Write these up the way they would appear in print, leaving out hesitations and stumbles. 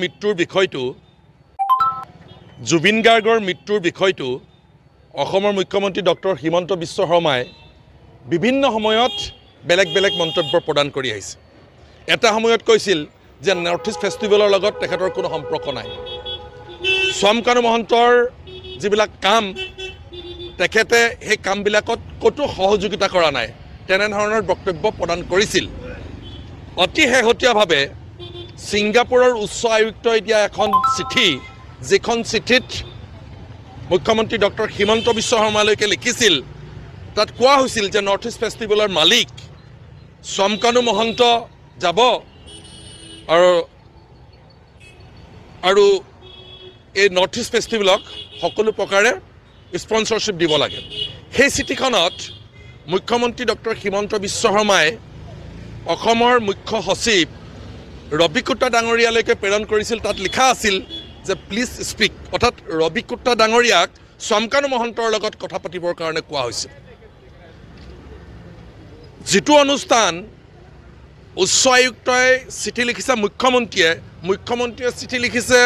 মৃত্যুৰ বিষয়টো জুবিন গাৰ্গৰ মৃত্যুৰ বিষয়টো অসমৰ মুখ্যমন্ত্ৰী ডক্টৰ হিমন্ত বিশ্ব শৰ্মাই বিভিন্ন সময়ত বেলেগ বেলেগ মন্তব্য প্ৰদান কৰি আহিছে। এটা সময়ত কৈছিল যে নৰ্থ ইষ্ট ফেষ্টিভেলৰ লগত তেখেতৰ কোনো সম্পৰ্ক নাই। সোমকানু মহন্তৰ যিবিলাক কাম তেখেতে সেই কামবিলাকত ক'তো সহযোগিতা কৰা নাই, তেনেধৰণৰ বক্তব্য প্ৰদান কৰিছিল। অতি শেহতীয়াভাৱে ছিংগাপুৰৰ উচ্চ আয়ুক্তই দিয়া এখন চিঠি, যিখন চিঠিত মুখ্যমন্ত্ৰী ডক্টৰ হিমন্ত বিশ্ব শৰ্মালৈকে লিখিছিল, তাত কোৱা হৈছিল যে নৰ্থ ইষ্ট ফেষ্টিভেলৰ মালিক সোমকানু মহন্ত যাব আৰু এই নৰ্থ ইষ্ট ফেষ্টিভেলক সকলো প্ৰকাৰে স্পন্সৰশ্বিপ দিব লাগে। সেই চিঠিখনত মুখ্যমন্ত্ৰী ডক্টৰ হিমন্ত বিশ্ব শৰ্মাই অসমৰ মুখ্য সচিব ৰবি কুটা ডাঙৰীয়ালৈকে প্ৰেৰণ কৰিছিল। তাত লিখা আছিল যে প্লিজ স্পীক, অৰ্থাৎ ৰবি কুটা ডাঙৰীয়াক সোমকানু মহন্তৰ লগত কথা পাতিবৰ কাৰণে কোৱা হৈছিল। যিটো অনুষ্ঠান উচ্চ আয়ুক্তই চিঠি লিখিছে মুখ্যমন্ত্ৰীয়ে চিঠি লিখিছে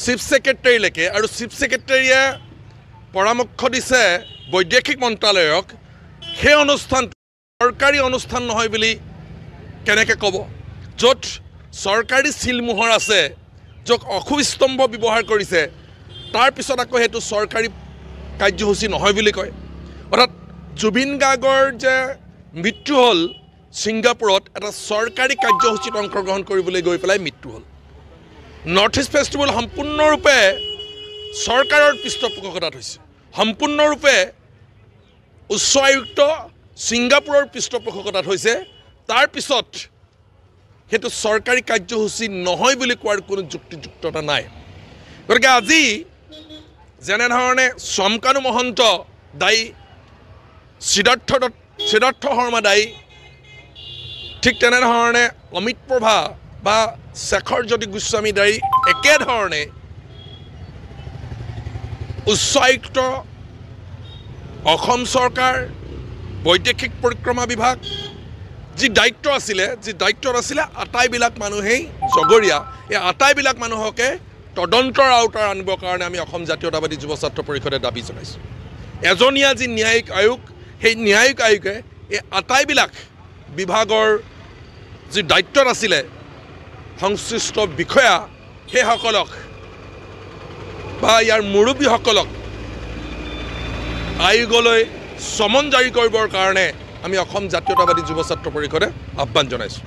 চিফ ছেক্ৰেটাৰীলৈকে, আৰু চিফ ছেক্ৰেটাৰীয়ে পৰামৰ্শ দিছে বৈদেশিক মন্ত্ৰালয়ক সেই অনুষ্ঠানটো চৰকাৰী অনুষ্ঠান নহয় বুলি কেনেকৈ ক'ব, য'ত চৰকাৰী চিলমোহৰ আছে, য'ত অশুস্তম্ভ ব্যৱহাৰ কৰিছে, তাৰপিছত আকৌ সেইটো চৰকাৰী কাৰ্যসূচী নহয় বুলি কয়। অৰ্থাৎ জুবিন গাৰ্গৰ যে মৃত্যু হ'ল ছিংগাপুৰত এটা চৰকাৰী কাৰ্যসূচীত অংশগ্ৰহণ কৰিবলৈ গৈ পেলাই মৃত্যু হ'ল। নৰ্থ ইষ্ট ফেষ্টিভেল সম্পূৰ্ণৰূপে চৰকাৰৰ পৃষ্ঠপোষকতাত হৈছে, সম্পূৰ্ণৰূপে উচ্চ আয়ুক্ত ছিংগাপুৰৰ পৃষ্ঠপোষকতাত হৈছে। তাৰপিছত সেইটো চৰকাৰী কাৰ্যসূচী নহয় বুলি কোৱাৰ কোনো যুক্তিযুক্ততা নাই। গতিকে আজি যেনেধৰণে সোমকানু মহন্ত দায়ী, সিদ্ধাৰ্থ শৰ্মা দায়ী, ঠিক তেনেধৰণে অমিত প্ৰভা বা শেখৰজ্যোতি গোস্বামী দায়ী, একেধৰণে উচ্চ আয়ুক্ত, অসম চৰকাৰ, বৈদেশিক পৰিক্ৰমা বিভাগ, যি দায়িত্বত আছিলে আটাইবিলাক মানুহেই জগৰীয়া। এই আটাইবিলাক মানুহকে তদন্তৰ আওতাৰ আনিবৰ কাৰণে আমি অসম জাতীয়তাবাদী যুৱ ছাত্ৰ পৰিষদে দাবী জনাইছোঁ। এজনীয়া যি ন্যায়িক আয়োগ, সেই ন্যায়িক আয়োগে এই আটাইবিলাক বিভাগৰ যি দায়িত্বত আছিলে সংশ্লিষ্ট বিষয়া, সেইসকলক বা ইয়াৰ মুৰব্বীসকলক আয়োগলৈ চমন জাৰি কৰিবৰ কাৰণে আমি অসম জাতীয়তাবাদী যুৱ ছাত্ৰ পৰিষদে আহ্বান জনাইছোঁ।